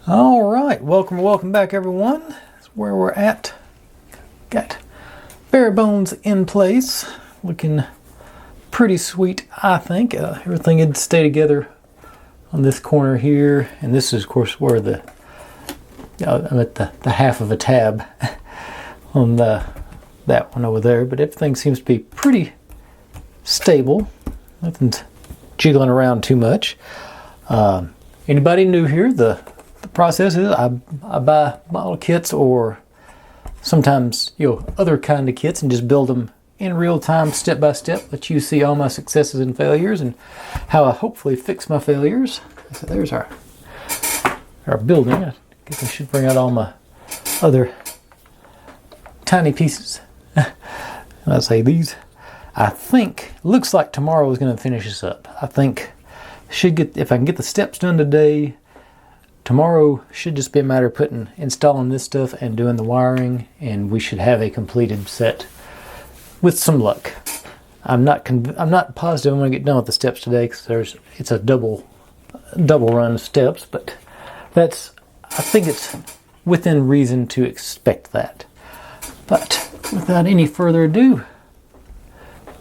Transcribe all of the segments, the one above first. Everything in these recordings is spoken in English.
All right, welcome back, everyone. That's where we're at. Got bare bones in place, looking pretty sweet, I think. Everything had stay together on this corner here, and this is, of course, where I'm at the half of a tab on that one over there. But everything seems to be pretty stable. Nothing's jiggling around too much. Anybody new here? The process is I buy model kits or sometimes other kind of kits and just build them in real time, step by step. Let you see all my successes and failures and how I hopefully fix my failures. So there's our building. I guess I should bring out all my other tiny pieces. I say these. I think looks like tomorrow is going to finish this up. I think if I can get the steps done today. Tomorrow should just be a matter of installing this stuff and doing the wiring, and we should have a completed set with some luck. I'm not positive I'm going to get done with the steps today because it's a double run of steps, but I think it's within reason to expect that. But without any further ado,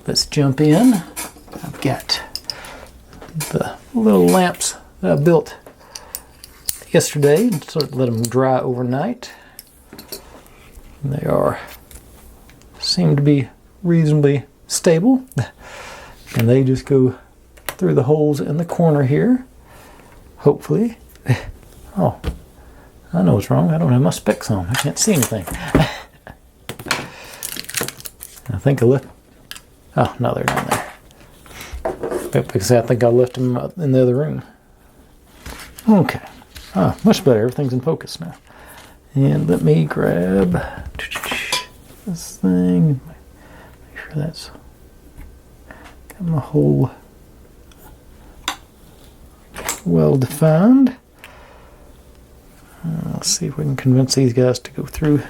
let's jump in. I've got the little lamps that I built yesterday and sort of let them dry overnight. And they seem to be reasonably stable, and they just go through the holes in the corner here, hopefully. Oh, I know what's wrong. I don't have my specs on. I can't see anything. I think I left. Oh no, they're down there. Because I think I left them in the other room. Okay. Much better. Everything's in focus now. And let me grab this thing. Make sure that's got my hole well defined. Let's see if we can convince these guys to go through.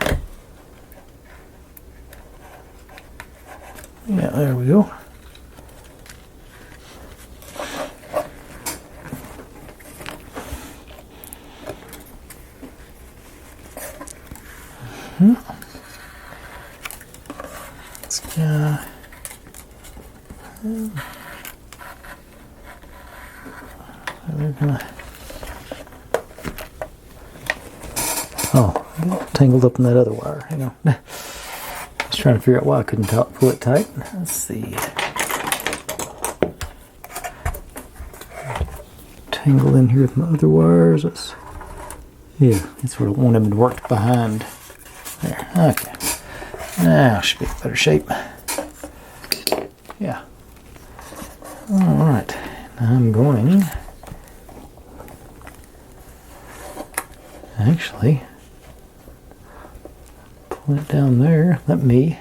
Yeah, there we go. Tangled up in that other wire. Hang on. I was trying to figure out why I couldn't pull it tight. Let's see. Tangled in here with my other wires. That's where I want them worked behind. There. Okay. Now should be in better shape. Yeah. Alright. Now I'm going. Actually, pull it down there. Let me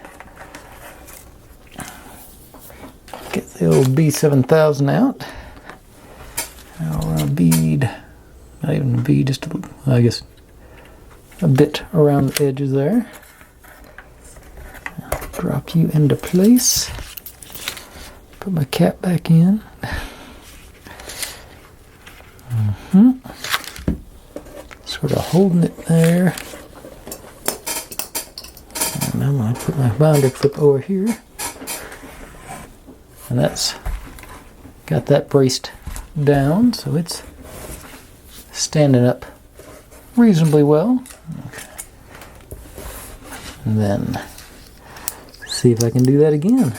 get the old B7000 out. I'll run a bead, not even a bead, just I guess a bit around the edges there. I'll drop you into place. Put my cap back in. Sort of holding it there. And I'm going to put my binder clip over here. And that's got that braced down, so it's standing up reasonably well. Okay. And then see if I can do that again.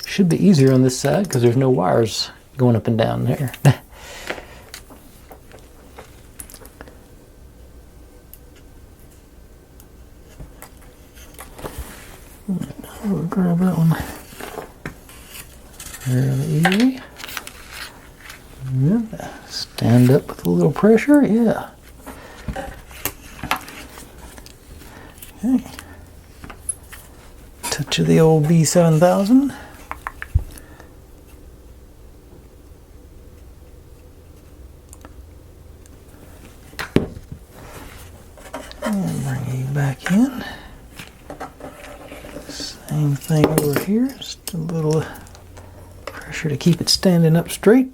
Should be easier on this side because there's no wires going up and down there. We'll grab that one fairly easy. Yeah, stand up with a little pressure, yeah. Okay. Touch of the old B7000. And bring you back in. Same thing over here, just a little pressure to keep it standing up straight.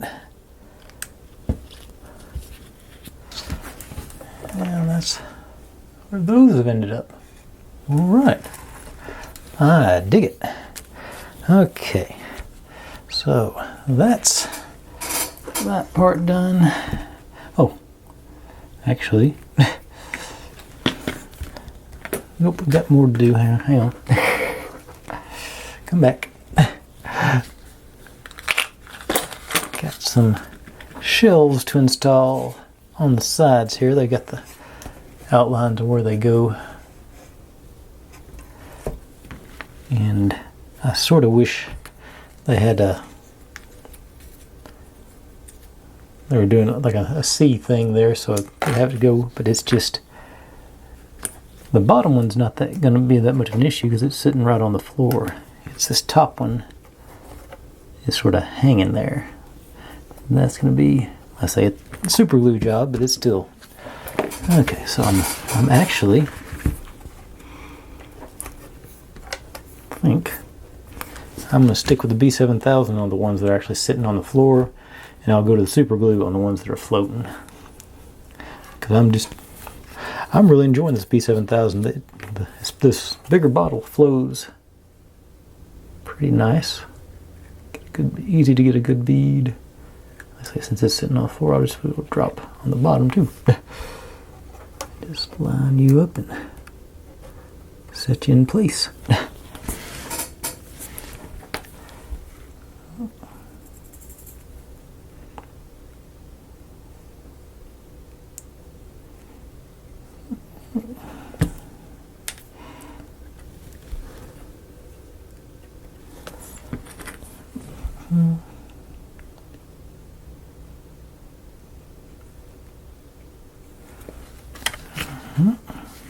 that's where those have ended up. All right. I dig it. Okay. So that's that part done. Oh, actually, nope, we've got more to do. Hang on. Come back. Got some shelves to install on the sides here. They got the outlines of where they go. And I sort of wish they had they were doing like a C thing there, so it would have to go, but it's just, the bottom one's not that going to be that much of an issue because it's sitting right on the floor. It's this top one is sort of hanging there. And that's going to be, I say, a super glue job, but it's still okay. So I'm actually, I think I'm going to stick with the B7000 on the ones that are actually sitting on the floor, and I'll go to the super glue on the ones that are floating. Because I'm really enjoying this B7000. This bigger bottle flows pretty nice. Easy to get a good bead. I say, since it's sitting on the floor, I'll just drop on the bottom too. Just line you up and set you in place.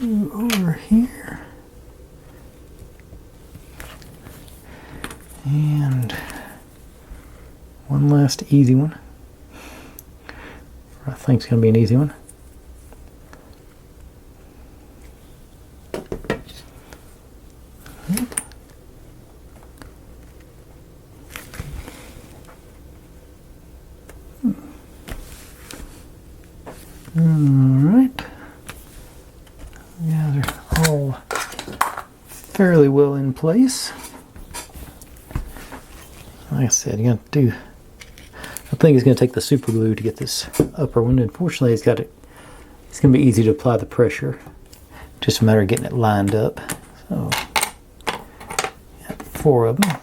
Over here, and one last easy one. I think it's going to be an easy one. Alright. Yeah, they're all fairly well in place. Like I said, you're going to do, I think it's going to take the super glue to get this upper one. Unfortunately, it's going to be easy to apply the pressure. Just a matter of getting it lined up. So, yeah, 4 of them.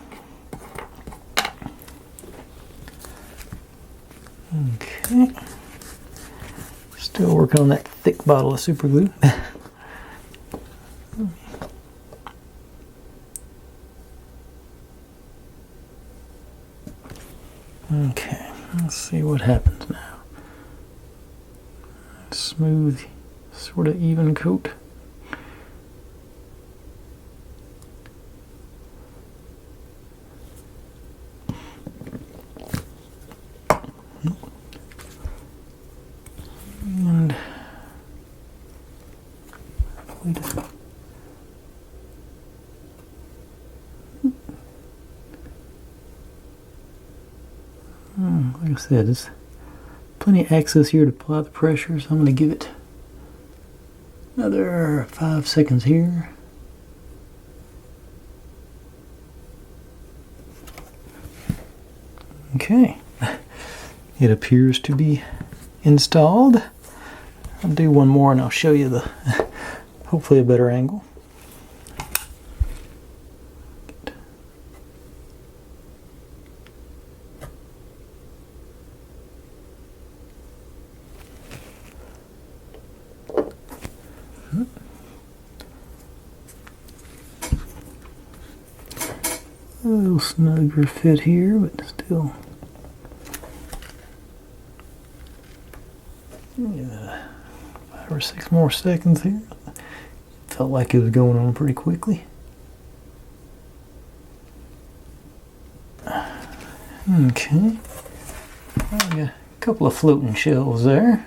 Okay. Still working on that thick bottle of super glue. Okay, let's see what happens now. Smooth, sort of even coat. And like I said, there's plenty of access here to apply the pressure, so I'm going to give it another 5 seconds here. Okay, it appears to be installed. I'll do one more and I'll show you the, hopefully a better angle. A little snugger fit here, but still. Yeah, 5 or 6 more seconds here. Felt like it was going on pretty quickly. Okay. I got a couple of floating shelves there.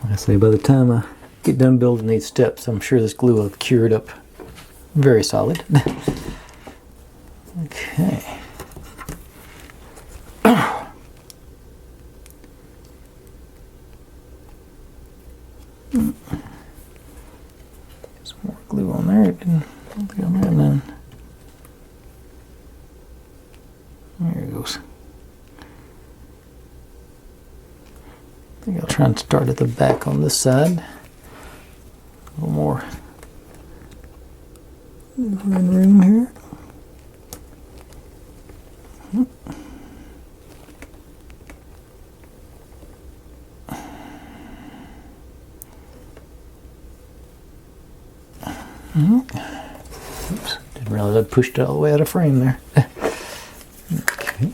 Like I say, by the time I get done building these steps, I'm sure this glue will have cured up very solid. Okay. on there. It didn't, I don't think I'm getting none. There it goes. I think I'll try and start at the back on this side. A little more room here. Oops, didn't realize I pushed it all the way out of frame there. Okay.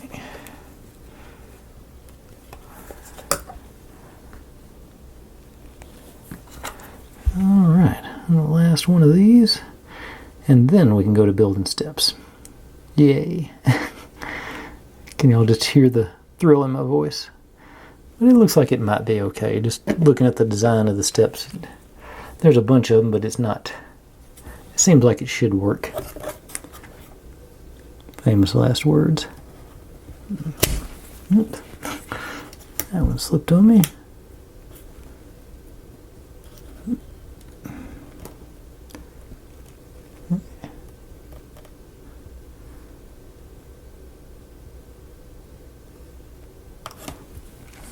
Alright, the last one of these, and then we can go to building steps. Yay. Can y'all just hear the thrill in my voice? But it looks like it might be okay, just looking at the design of the steps. There's a bunch of them, but it's not. It seems like it should work. Famous last words. Oops. That one slipped on me.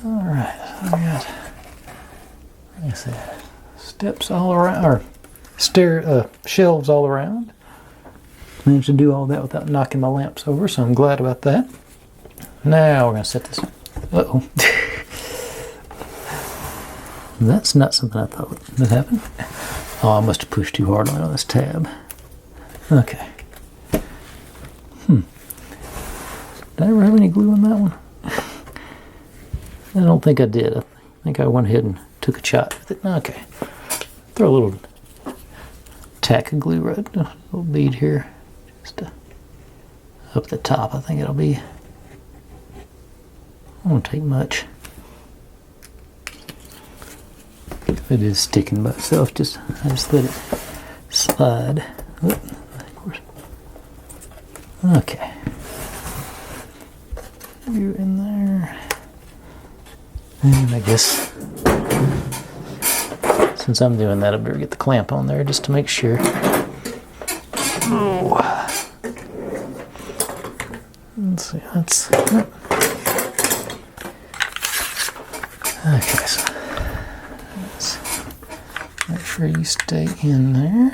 Alright, so we got, like I said, steps all around, or shelves all around. Managed to do all that without knocking my lamps over, so I'm glad about that. Now we're going to set this. Uh-oh. That's not something I thought would happen. Oh, I must have pushed too hard on this tab. Okay. Did I ever have any glue on that one? I don't think I did. I think I went ahead and took a shot with it. Okay. Throw a little tack of glue right, a little bead here. Just up the top. I think it'll be, it won't take much. If it is sticking by itself, I just let it slide. Oop, of course. Okay. You in there. And I guess since I'm doing that, I better get the clamp on there just to make sure. Oh. Let's see, that's okay, so let's make sure you stay in there.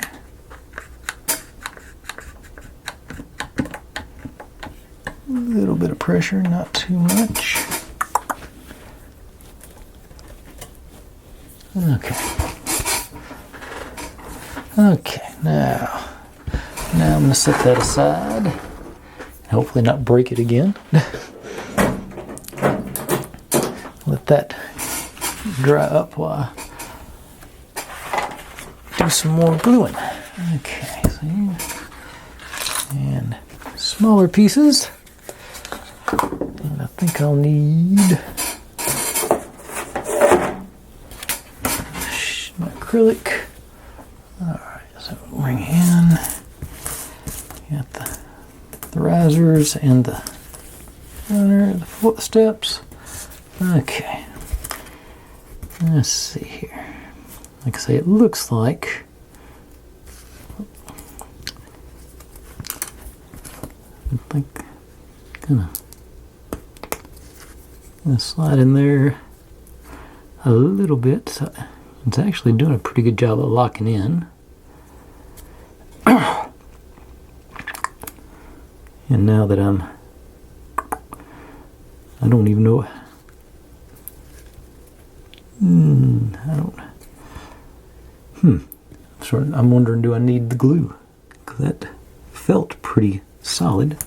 A little bit of pressure, not too much. Okay. Okay, now I'm going to set that aside. Hopefully not break it again. Let that dry up while I do some more gluing. Okay, see? And smaller pieces. And I think I'll need acrylic. Alright, so bring in, got the risers and the foot steps. Okay, let's see here. Like I say, it looks like gonna slide in there a little bit. So it's actually doing a pretty good job of locking in. And now that I don't even know. I'm wondering, do I need the glue? Because that felt pretty solid.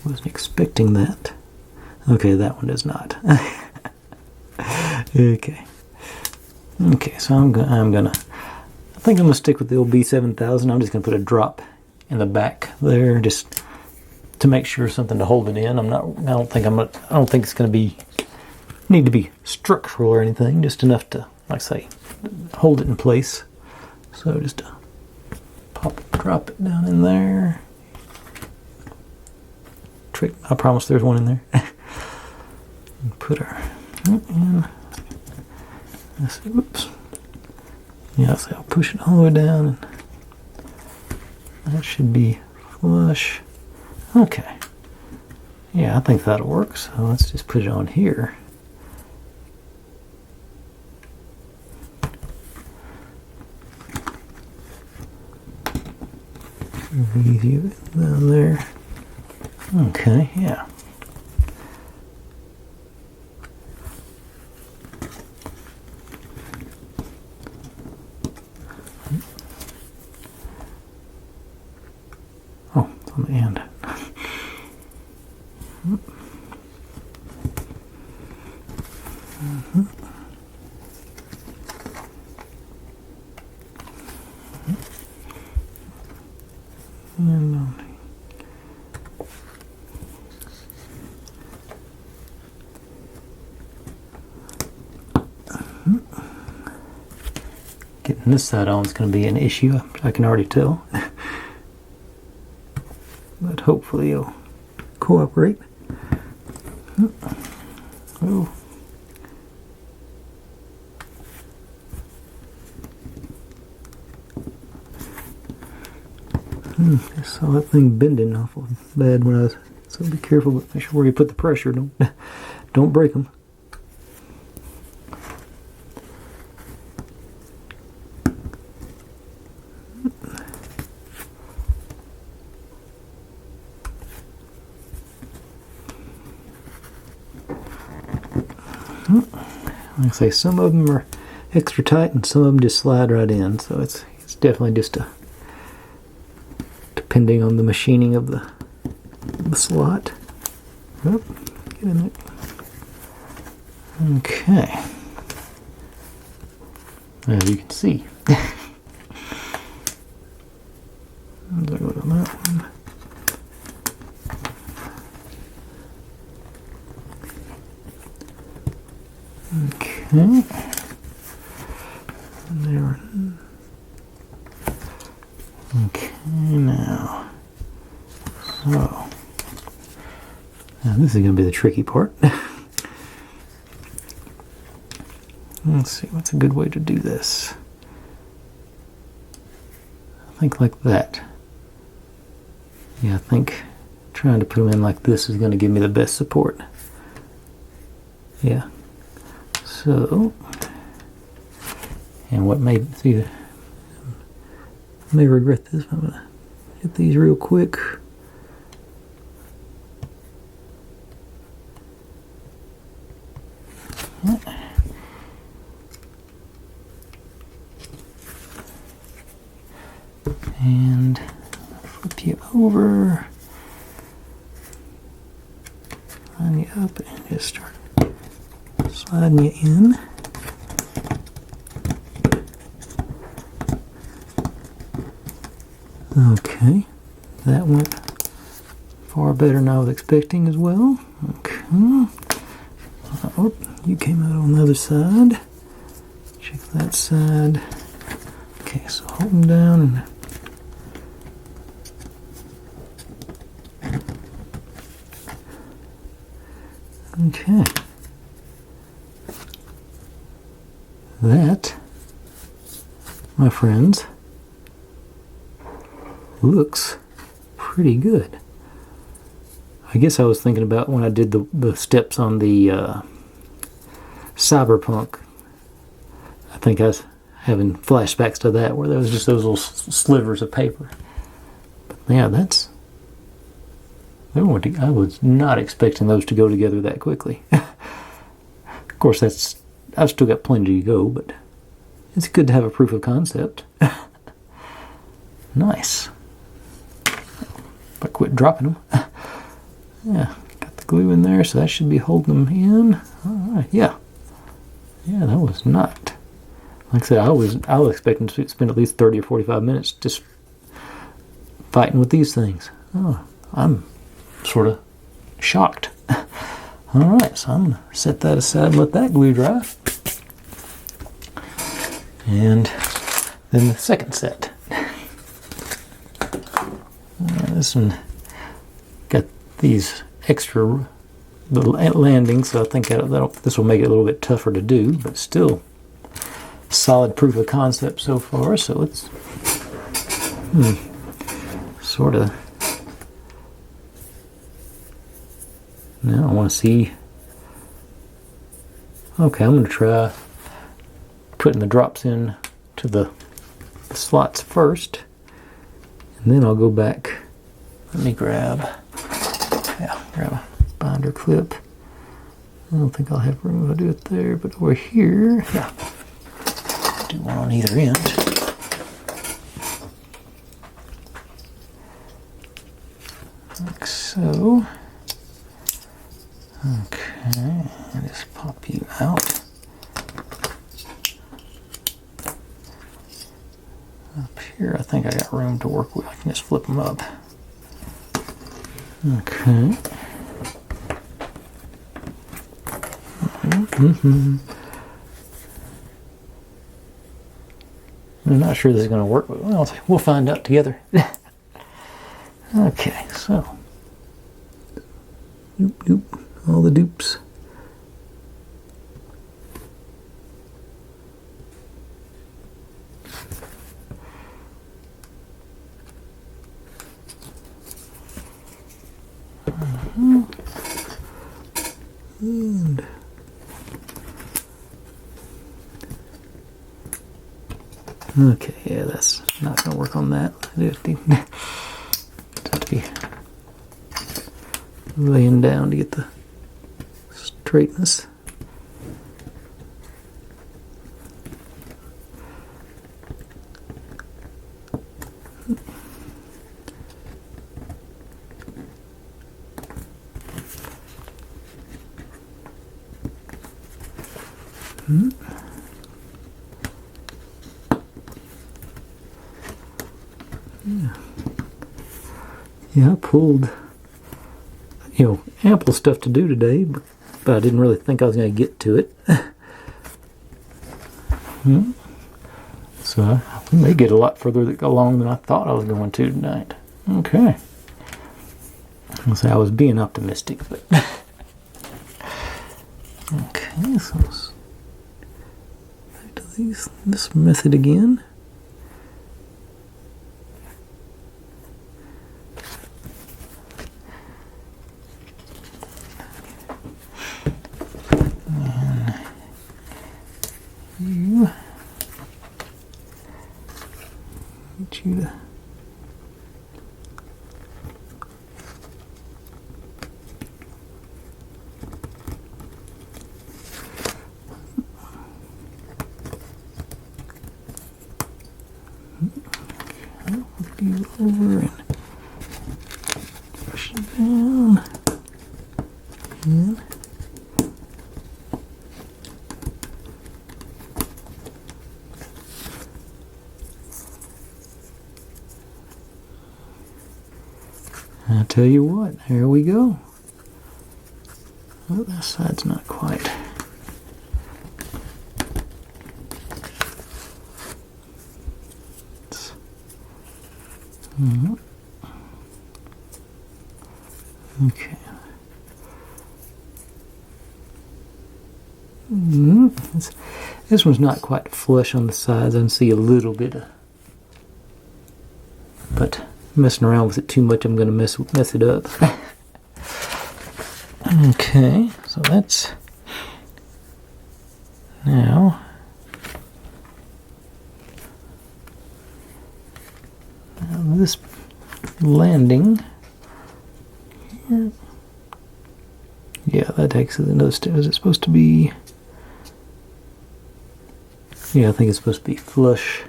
Wasn't expecting that. Okay, that one does not. Okay. Okay, so I think I'm gonna stick with the old B7000. I'm just gonna put a drop in the back there, just to make sure something to hold it in. I don't think it's gonna need to be structural or anything, just enough to, like I say, hold it in place. So just drop it down in there. Trick, I promise there's one in there. And put our in. Oops. Yeah, so I'll push it all the way down, and that should be flush. Okay. Yeah, I think that'll work. So let's just put it on here. Easy down there. Okay, yeah. Oh, it's on the end. And getting this side on is going to be an issue, I can already tell. But hopefully it'll cooperate. Oh. I saw that thing bending awful bad when I was, so be careful, but make sure where you put the pressure, don't break them. Like I say, some of them are extra tight and some of them just slide right in, so it's definitely just depending on the machining of the slot. Oh, get in there. Okay. As you can see. I'll go on that one. Okay. There. Okay, now. So. Now this is going to be the tricky part. Let's see, what's a good way to do this? I think like that. Yeah, I think trying to put them in like this is going to give me the best support. Yeah. So, and what may, see, I may regret this, but I'm going to hit these real quick. And flip you over, line you up, and just start sliding you in. Okay, that went far better than I was expecting as well. Okay. Oh, you came out on the other side. Check that side. Okay, so hold them down and okay. That, my friends, looks pretty good. I guess I was thinking about when I did the steps on the Cyberpunk. I think I was having flashbacks to that where there was just those little slivers of paper. But yeah, that's... I was not expecting those to go together that quickly. Of course, I've still got plenty to go, but it's good to have a proof of concept. Nice. If I quit dropping them. Yeah, got the glue in there, so that should be holding them in. Alright, yeah. Yeah, that was not. Like I said, I was expecting to spend at least 30 or 45 minutes just fighting with these things. Oh, I'm sort of shocked. Alright, so I'm going to set that aside and let that glue dry. And then the second set. This one got these extra little landings, so I think this will make it a little bit tougher to do, but still solid proof of concept so far, so let's sort of. Now I want to see. Okay, I'm going to try putting the drops in to the slots first, and then I'll go back. Let me grab a binder clip. I don't think I'll have room to do it there, but over here, yeah, do one on either end. Like so. Okay, and just pop you out. Up here, I think I got room to work with. I can just flip them up. Okay. I'm not sure this is going to work, but we'll find out together. Okay, so. All the dupes. And okay, yeah, that's not going to work on that. Have to be laying down to get the straightness. Yeah, I pulled, ample stuff to do today, but I didn't really think I was going to get to it. So I may get a lot further along than I thought I was going to tonight. Okay. I'll say I was being optimistic, but okay, so let's back to this method again. Get you to you over and push it down and I'll tell you what, here we go. Oh, that side's not quite. Okay. This one's not quite flush on the sides. I can see a little bit of, but messing around with it too much, I'm going to mess it up. Okay, so that's now. This landing here. Yeah, that takes another step. Is it supposed to be? Yeah, I think it's supposed to be flush,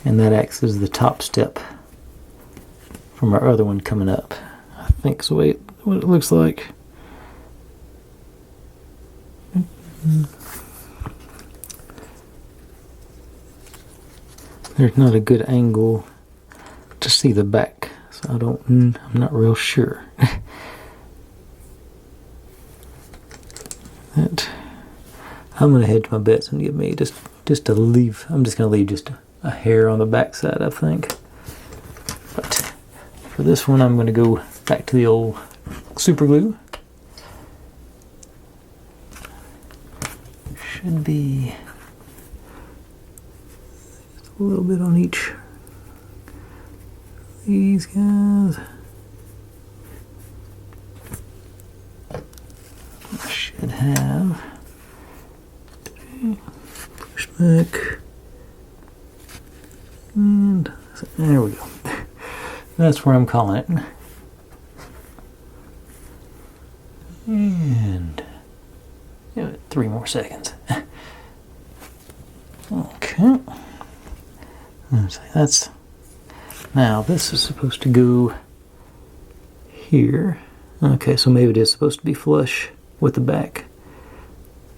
and that acts as the top step from our other one coming up. I think it's what it looks like. There's not a good angle to see the back, so I'm not real sure. I'm gonna hedge my bets and give me just to leave. I'm just gonna leave just a hair on the back side, I think. But for this one, I'm gonna go back to the old super glue. Should be a little bit on each. These guys. I should have. Push back. And there we go. That's where I'm calling it. And give it 3 more seconds. Okay. That's now this is supposed to go here. Okay, so maybe it is supposed to be flush with the back.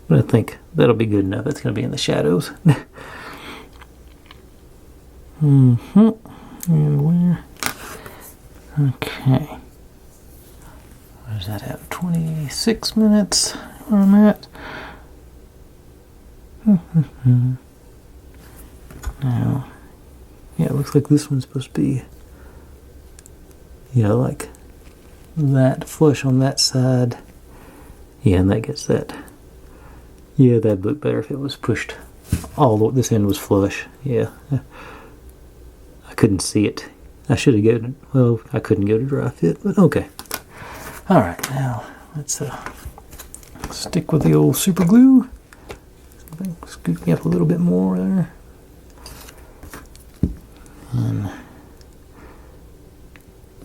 But I think that'll be good enough. It's going to be in the shadows. And where? Okay. Where's that at? 26 minutes where I'm at. Now, yeah, it looks like this one's supposed to be, like that, flush on that side. Yeah, and that gets that. Yeah, that'd look better if it was pushed all the way. This end was flush. Yeah. I couldn't see it. I should have given it, well, I couldn't go to dry fit, but okay. Alright, now let's stick with the old super glue. Scoop me up a little bit more there. And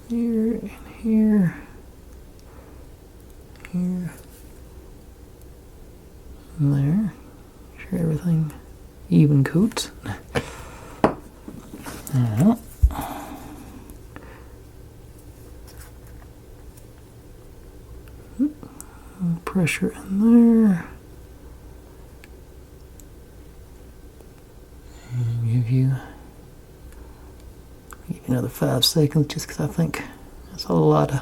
here, and here, here, and there. Make sure everything even coats. Now, pressure in there. And give you another 5 seconds just because I think that's a lot of,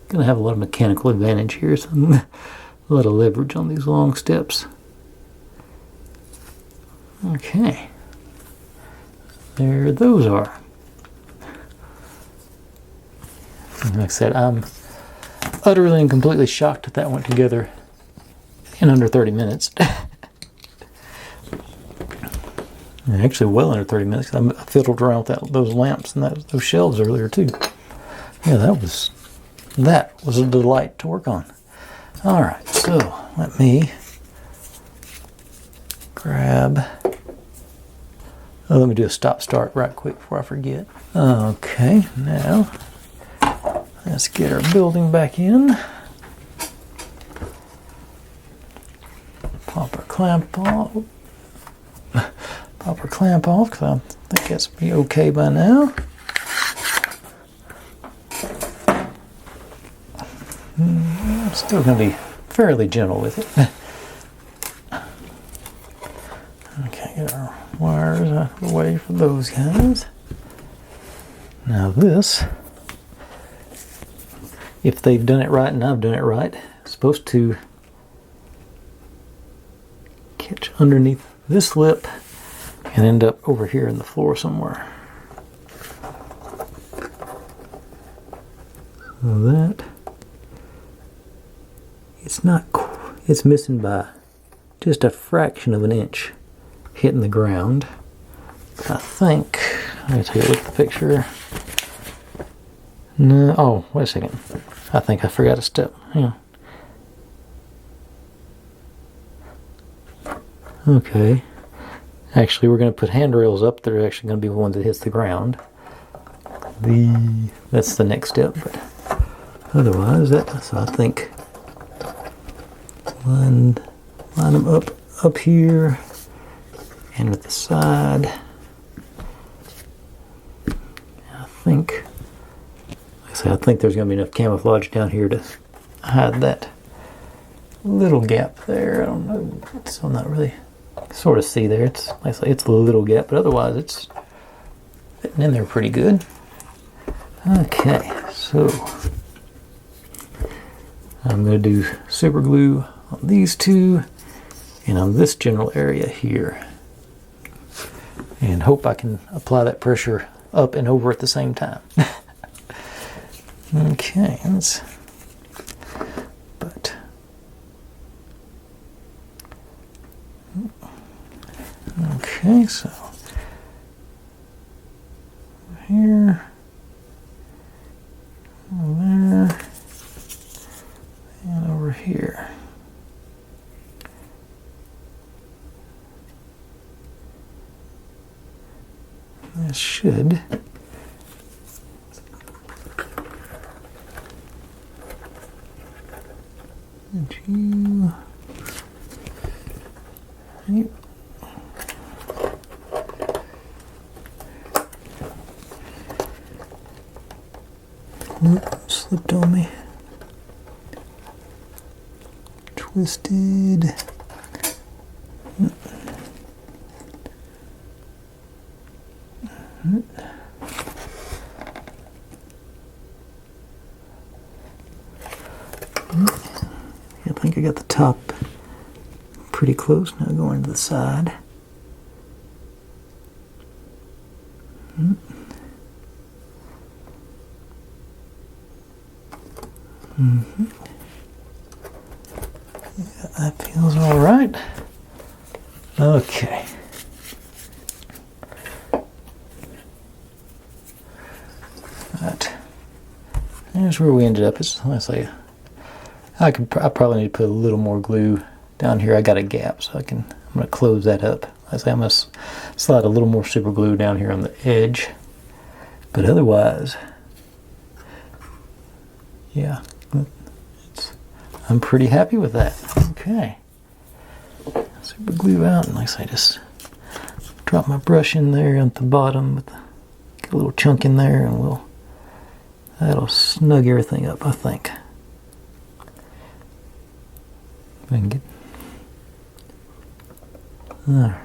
gonna have a lot of mechanical advantage here. So a lot of leverage on these long steps. Okay. There those are. And like I said, I'm utterly and completely shocked that went together in under 30 minutes. Actually, well under 30 minutes. I fiddled around with those lamps and those shelves earlier too. Yeah, that was a delight to work on. All right, so let me grab. Oh, let me do a stop-start right quick before I forget. Okay, now let's get our building back in. Pop our clamp off. Pop our clamp off because I think that's be okay by now. I'm still going to be fairly gentle with it. Okay, get our wires out of the way for those guys. Now this, if they've done it right and I've done it right, it's supposed to catch underneath this lip and end up over here in the floor somewhere. So that, it's missing by just a fraction of an inch hitting the ground. I think, let me take a look at the picture. No, oh, wait a second. I think I forgot a step. Hang on. Okay. Actually, we're going to put handrails up. They're actually going to be the one that hits the ground. That's the next step. But otherwise, so I think line them up here and at the side. I think there's going to be enough camouflage down here to hide that little gap there. I don't know. So I'm not really sort of see there. It's like I say, it's a little gap, but otherwise it's fitting in there pretty good. Okay, so I'm going to do super glue on these two and on this general area here, and hope I can apply that pressure up and over at the same time. Okay, okay, so should. And you. Nope, slipped on me. Twisted. I think I got the top pretty close. Now going to the side. Yeah, that feels all right. Okay. Right. Here's where we ended up. It's honestly, I probably need to put a little more glue down here. I got a gap, so I'm gonna close that up. I'm gonna slide a little more super glue down here on the edge. But otherwise, yeah, I'm pretty happy with that. Okay. Super glue out, and like I say, just drop my brush in there at the bottom with get a little chunk in there, and that'll snug everything up, I think. If I can get there.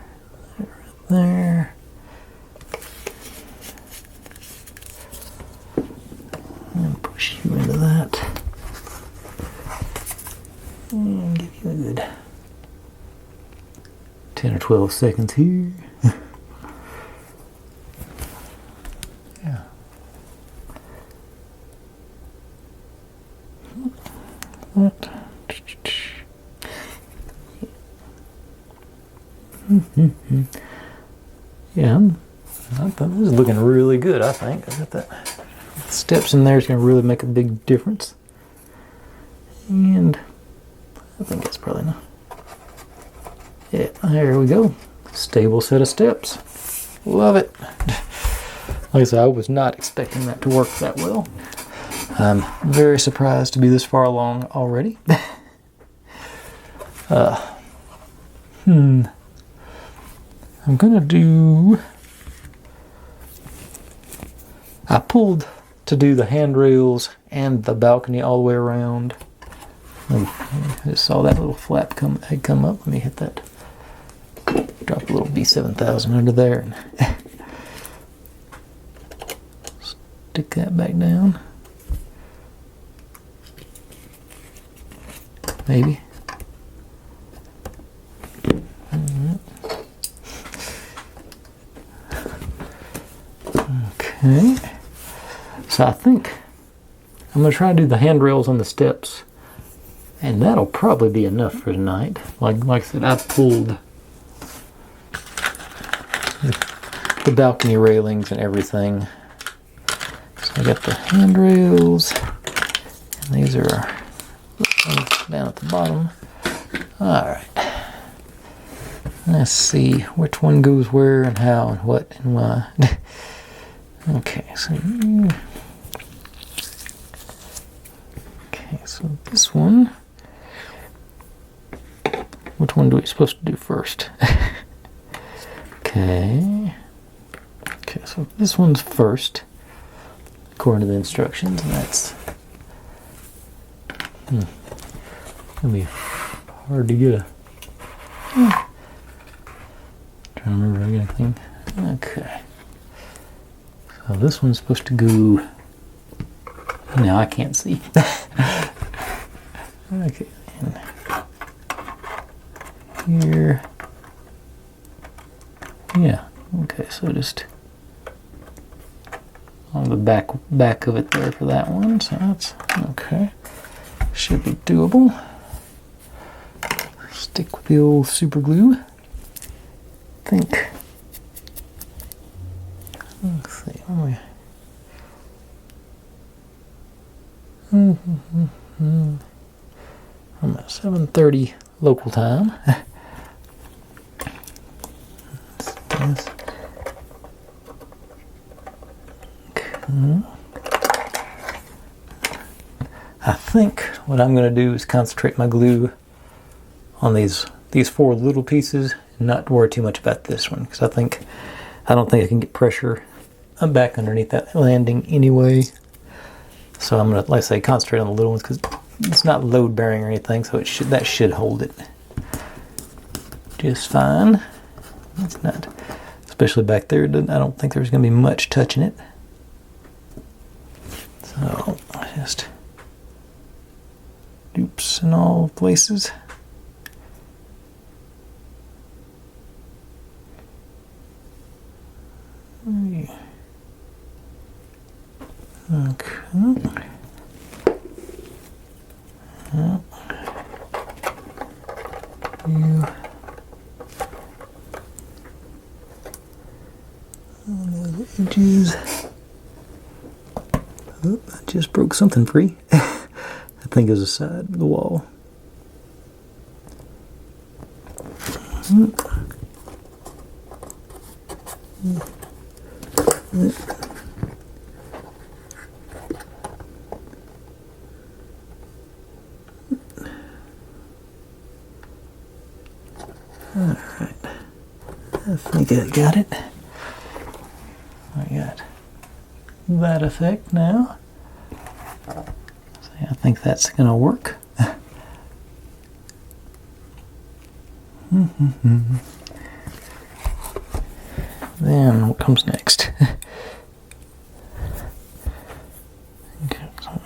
And push you into that. And give you a good 10 or 12 seconds here. Yeah. Yeah, I thought this is looking really good, I think. I got that steps in there is going to really make a big difference. And I think that's probably enough. Yeah, there we go. Stable set of steps. Love it. Like I said, I was not expecting that to work that well. I'm very surprised to be this far along already. I'm gonna do... I pulled to do the handrails and the balcony all the way around. I just saw that little flap come up. Let me hit that. Drop a little B7000 under there and stick that back down. Maybe. Okay. So I think I'm going to try to do the handrails on the steps, and that'll probably be enough for tonight. Like I said, I pulled the balcony railings and everything. So I got the handrails, and these are down at the bottom. Alright. Let's see which one goes where and how and what and why. Okay, so this one, which one do we supposed to do first? Okay, so this one's first, according to the instructions, and that's gonna be hard to get a. Trying to remember anything. Okay. So this one's supposed to go. Now I can't see. Okay, and here. Yeah. Okay, so just on the back of it there for that one. So that's okay. Should be doable. Stick with the old super glue. I think. Let's see. I'm at 7:30 local time. I think what I'm going to do is concentrate my glue on these 4 little pieces and not worry too much about this one, because I don't think I can get pressure back underneath that landing anyway. So I'm going to, like I say, concentrate on the little ones because it's not load bearing or anything, so that should hold it just fine. It's not, especially back there. I don't think there's going to be much touching it. So just oops in all places. Okay. You. Those edges. Oh, I just broke something free. I think it was the side of the wall. Alright, I think I got it. I got that effect now. So I think that's going to work. Then what comes next? Okay, so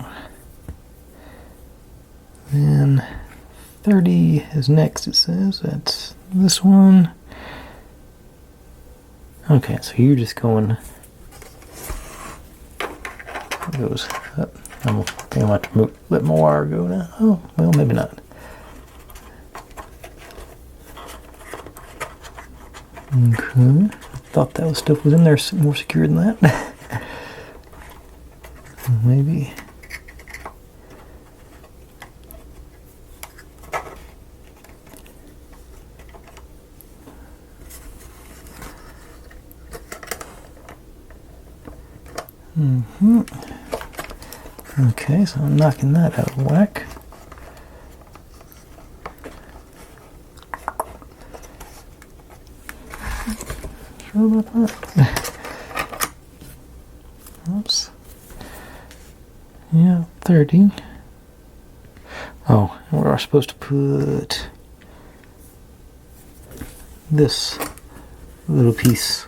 then 30 is next, it says. That's this one. Okay, so you're just going. It goes up. I'm going to have to let my wire go now. Oh, well, maybe not. Okay. I thought that stuff was in there more secure than that. Maybe. Okay, so I'm knocking that out of whack. Sure about that? Oops. Yeah, 30. Oh, and we're supposed to put this little piece.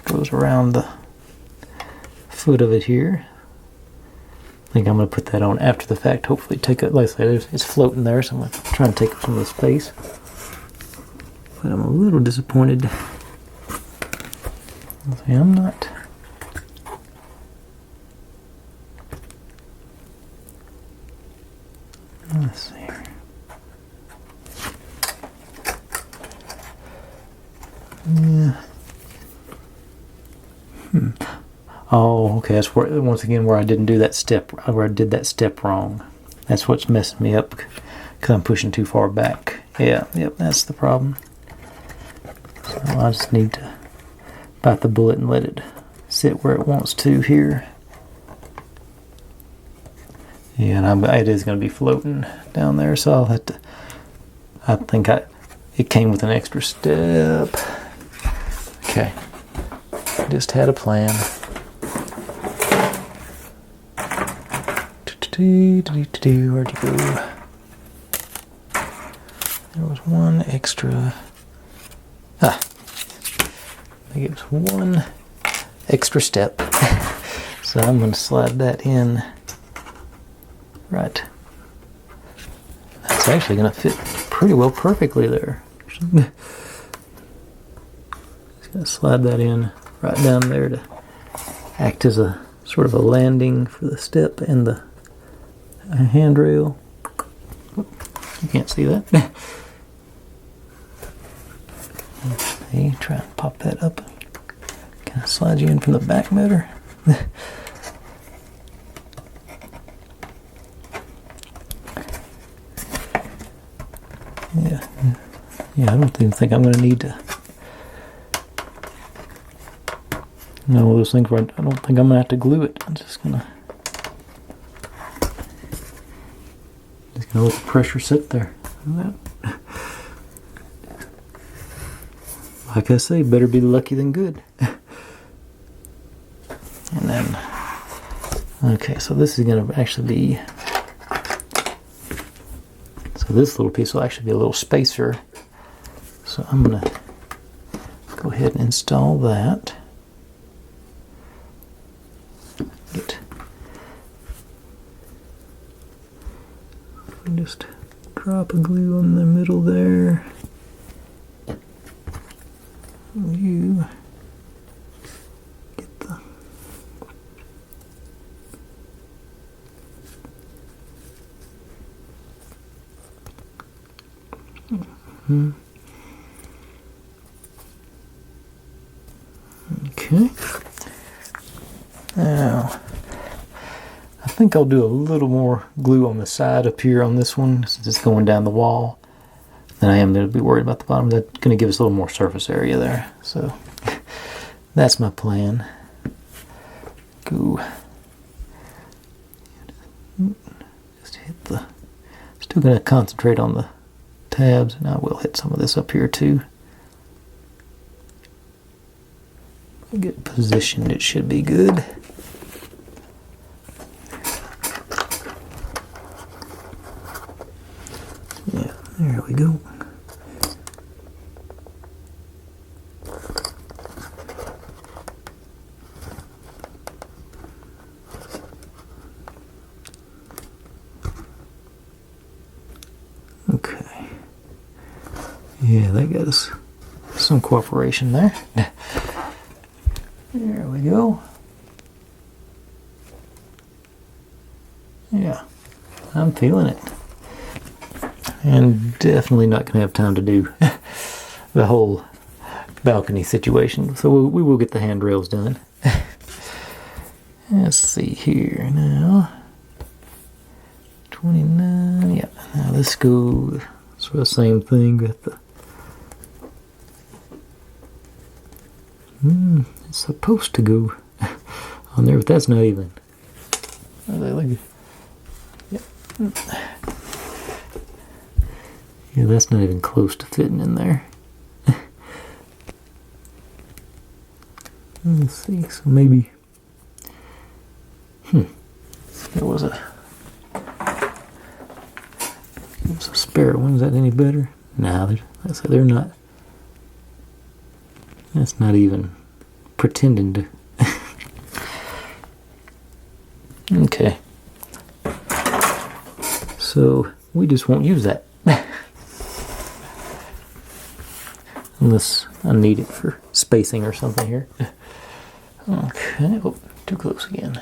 Goes around the foot of it here. I think I'm going to put that on after the fact. Hopefully take it, like I said, it's floating there, so I'm going to try and take up some of the space. But I'm a little disappointed. See, I'm not. Let's see here. Yeah. Oh, okay. That's where, once again, where I didn't do that step, where I did that step wrong. That's what's messing me up, because I'm pushing too far back. Yeah, yep, that's the problem. So I just need to bite the bullet and let it sit where it wants to here. Yeah, and it is going to be floating down there, so I'll have to. I think it came with an extra step. Okay, just had a plan. Where'd you go? There was one extra. I think it was one extra step. So I'm going to slide that in. Right. That's actually going to fit pretty well perfectly there. Just going to slide that in right down there to act as a sort of a landing for the step and the handrail. You can't see that. Okay, try and pop that up. Can I slide you in from the back better? Yeah, I don't even think I'm going to need to One of those things where I don't think I'm gonna have to glue it. I'm just gonna let the pressure sit there. Like I say, better be lucky than good. And then, okay, so this is gonna actually be, so this little piece will actually be a little spacer. So I'm gonna go ahead and install that. Just drop a glue in the middle there. You get the Okay. Now, I think I'll do a little more glue on the side up here on this one since it's going down the wall. Then I am going to be worried about the bottom. That's going to give us a little more surface area there. So that's my plan. Go. Just hit the. Still going to concentrate on the tabs, and I will hit some of this up here too. Get positioned. It should be good. Yeah, there we go. Okay. Yeah, that got us some cooperation there. There we go. Yeah, I'm feeling it. And definitely not going to have time to do the whole balcony situation. So we will get the handrails done. Let's see here now. 29, yeah. Now let's go sort of the same thing with the... it's supposed to go on there, but that's not even. Yeah, that's not even close to fitting in there. Let's see, so maybe... There was a spare one. Is that any better? No, they're not. That's not even pretending to. Okay. So we just won't use that. Unless I need it for spacing or something here. Okay. Oh, too close again.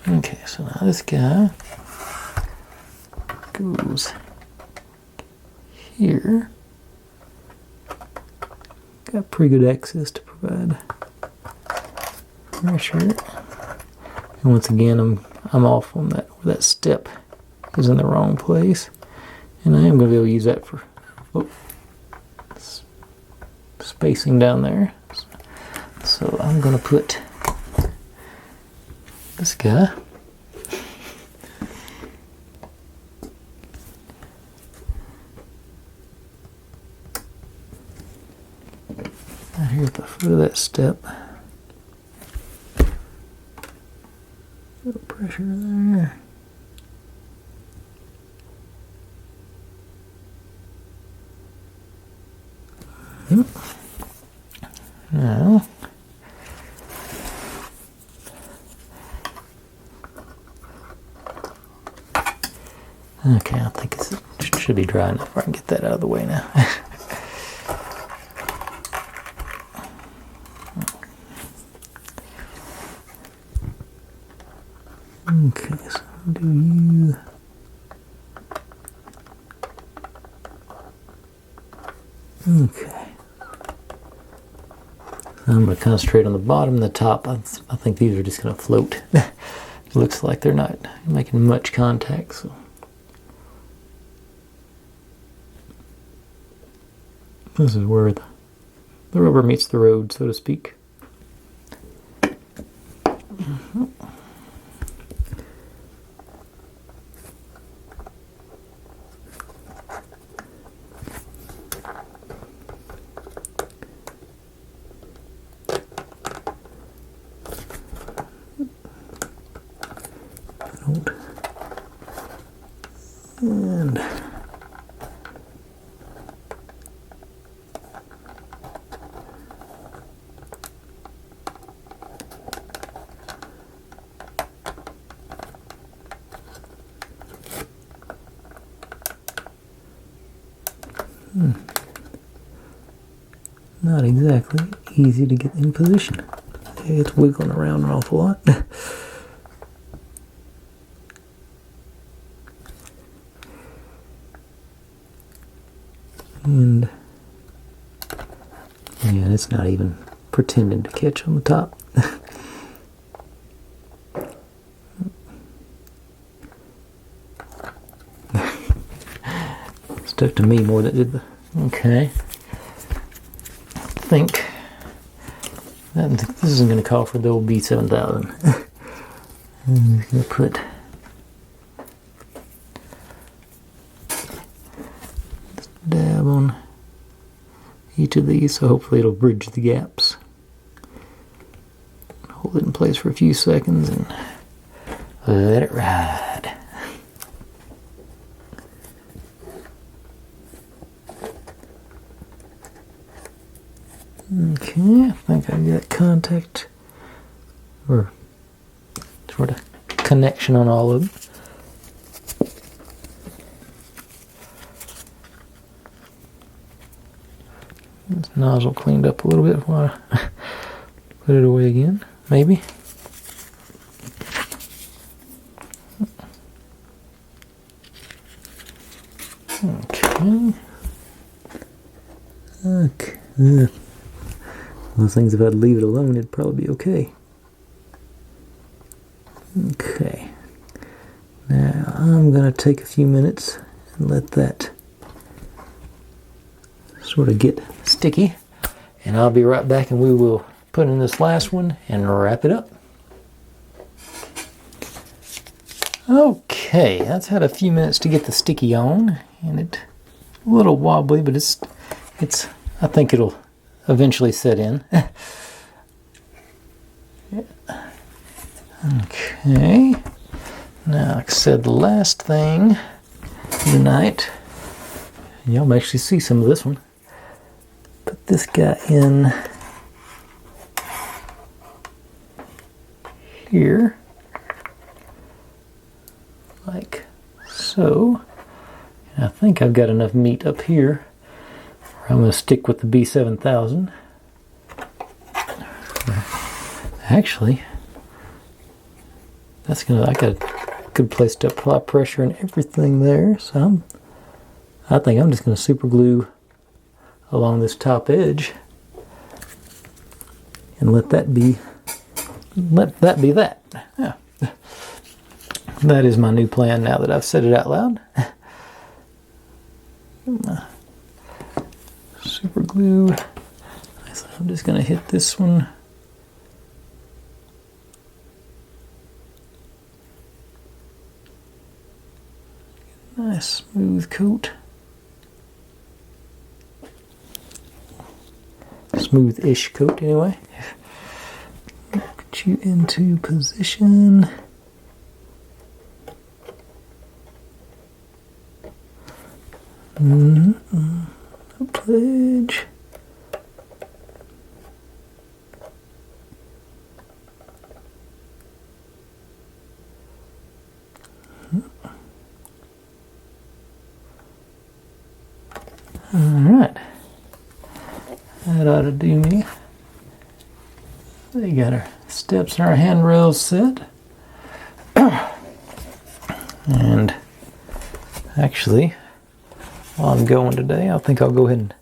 Okay, so now this guy goes here. Got pretty good access to provide pressure. And once again, I'm off on that where that step is in the wrong place, and I am going to be able to use that for spacing down there. So I'm going to put this guy right here at the foot of that step. Little pressure there. Now, okay, I think it should be dry enough where I can get that out of the way now. Okay, so do you... Okay. I'm going to concentrate on the bottom and the top. I think these are just going to float. Looks like they're not making much contact. So. This is where the rubber meets the road, so to speak. And not exactly easy to get in position. It's wiggling around an awful lot. And yeah, it's not even pretending to catch on the top. Stuck to me more than it did the... Okay. I think this isn't going to call for the old B7000. I'm just going to put this dab on each of these, so hopefully it'll bridge the gaps. Hold it in place for a few seconds and let it ride. Okay, I think I got contact or sort of connection on all of them. This nozzle cleaned up a little bit before I put it away again, maybe. Okay. Okay. Those things, if I'd leave it alone, it'd probably be okay. Okay. Now, I'm going to take a few minutes and let that sort of get sticky. And I'll be right back and we will put in this last one and wrap it up. Okay, that's had a few minutes to get the sticky on. And it's a little wobbly, but it's I think it'll eventually set in. Okay. Now, like I said, the last thing tonight, y'all may actually see some of this one. Put this guy in here, like so. And I think I've got enough meat up here. I'm going to stick with the B7000. Actually, I got a good place to apply pressure and everything there. So I think I'm just going to super glue along this top edge and let that be that. Yeah. That is my new plan now that I've said it out loud. Super glue. I'm just going to hit this one. Nice smooth coat. Smooth-ish coat anyway. Get you into position. A pledge. Alright. That ought to do me. We got our steps and our handrails set. And actually, while I'm going today, I think I'll go ahead and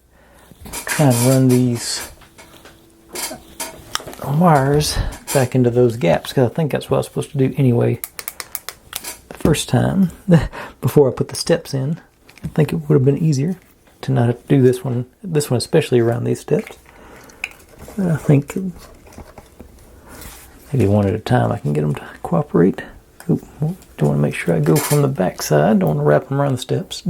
try and run these wires back into those gaps, because I think that's what I was supposed to do anyway the first time before I put the steps in. I think it would have been easier to not have to do this one especially around these steps. But I think Maybe one at a time I can get them to cooperate. Oop, don't want to make sure I go from the back side. Don't want to wrap them around the steps.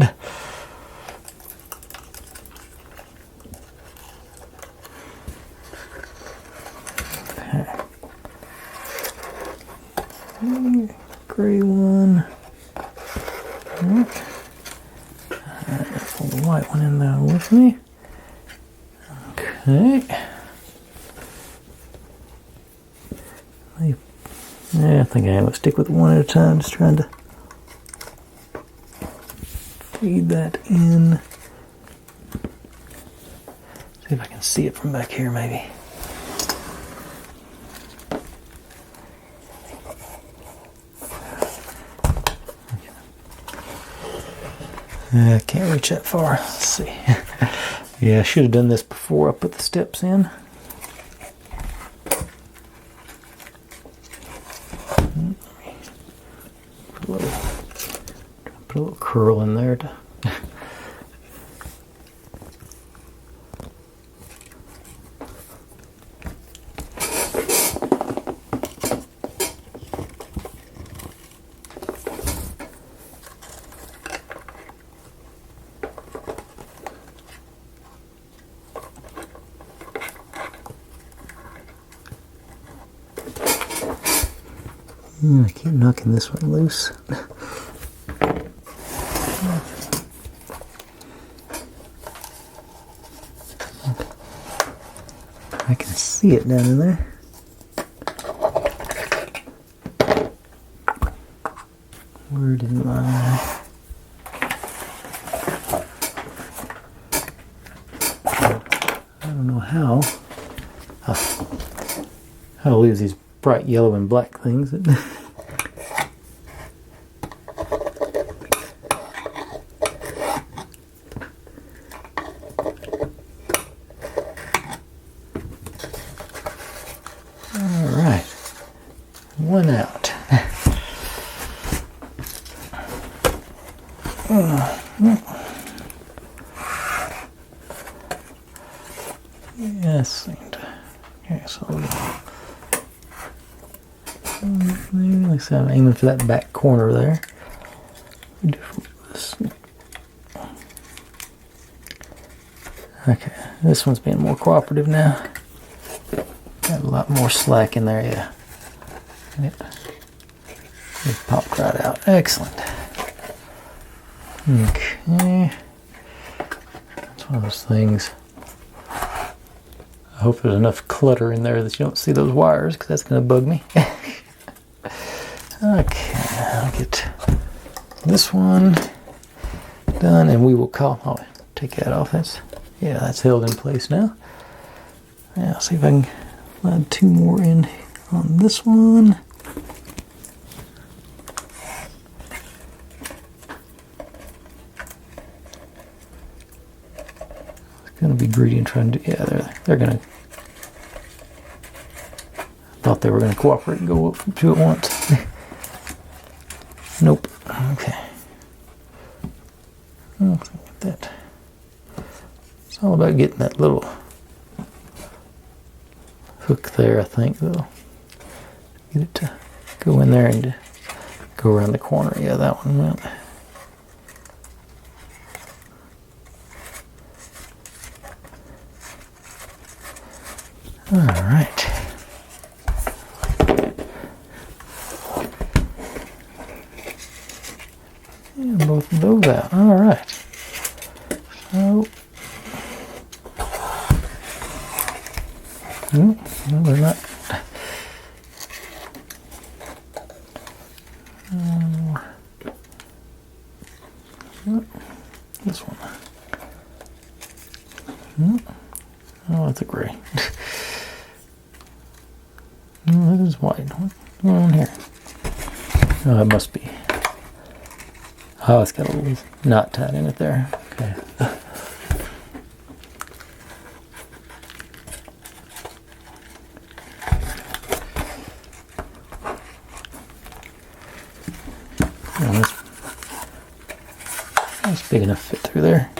Okay. Gray one. Pull the white one in there with me. Okay. Yeah, I think I'm going to stick with one at a time, just trying to feed that in. See if I can see it from back here, maybe. I can't reach that far. Let's see. Yeah, I should have done this before I put the steps in. Put a little curl in there to I keep knocking this one loose. I can see it down in there. Where did my... I don't know how. I'll lose these bright yellow and black things. Alright, one out. Yes, okay, so like I said, I'm aiming for that back corner there. Okay, this one's being more cooperative now. Got a lot more slack in there, yeah. It popped right out. Excellent. Okay. It's one of those things. I hope there's enough clutter in there that you don't see those wires, because that's going to bug me. Okay, I'll get this one done, and we will call. Oh, take that off. That's held in place now. Yeah, I'll see if I can add two more in on this one. It's gonna be greedy and trying to do. Yeah, they're gonna. Thought they were gonna cooperate and go up two at once. Nope. Okay. I'll get that. It's all about getting that little hook there, I think, though. Get it to go in there and go around the corner. Yeah, that one went. All right. And both of those out. All right. So, no, they're not. This one. Oh, it's a gray. No, that is white. What's going on here? Oh, it must be. Oh, it's got a little knot tied in it there. Okay. Oh, that's big enough to fit through there.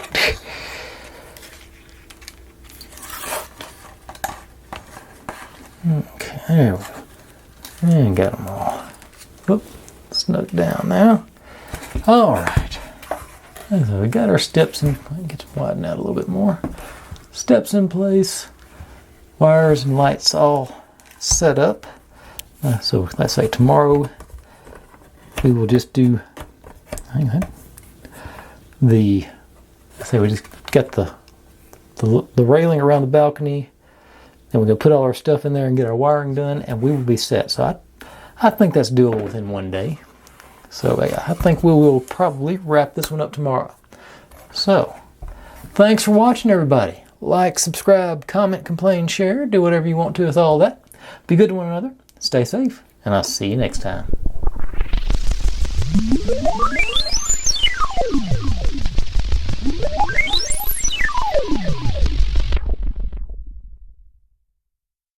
Okay, there we go. And got them all. Whoop, snuck down now. All right. So we got our steps in. I can get them widen out a little bit more. Steps in place. Wires and lights all set up. So let's say tomorrow we will just do, hang on, let's say we just got the railing around the balcony, and we're going to put all our stuff in there and get our wiring done, and we will be set. So I think that's doable within one day. So I think we will probably wrap this one up tomorrow. So thanks for watching, everybody. Like, subscribe, comment, complain, share, do whatever you want to with all that. Be good to one another, stay safe, and I'll see you next time.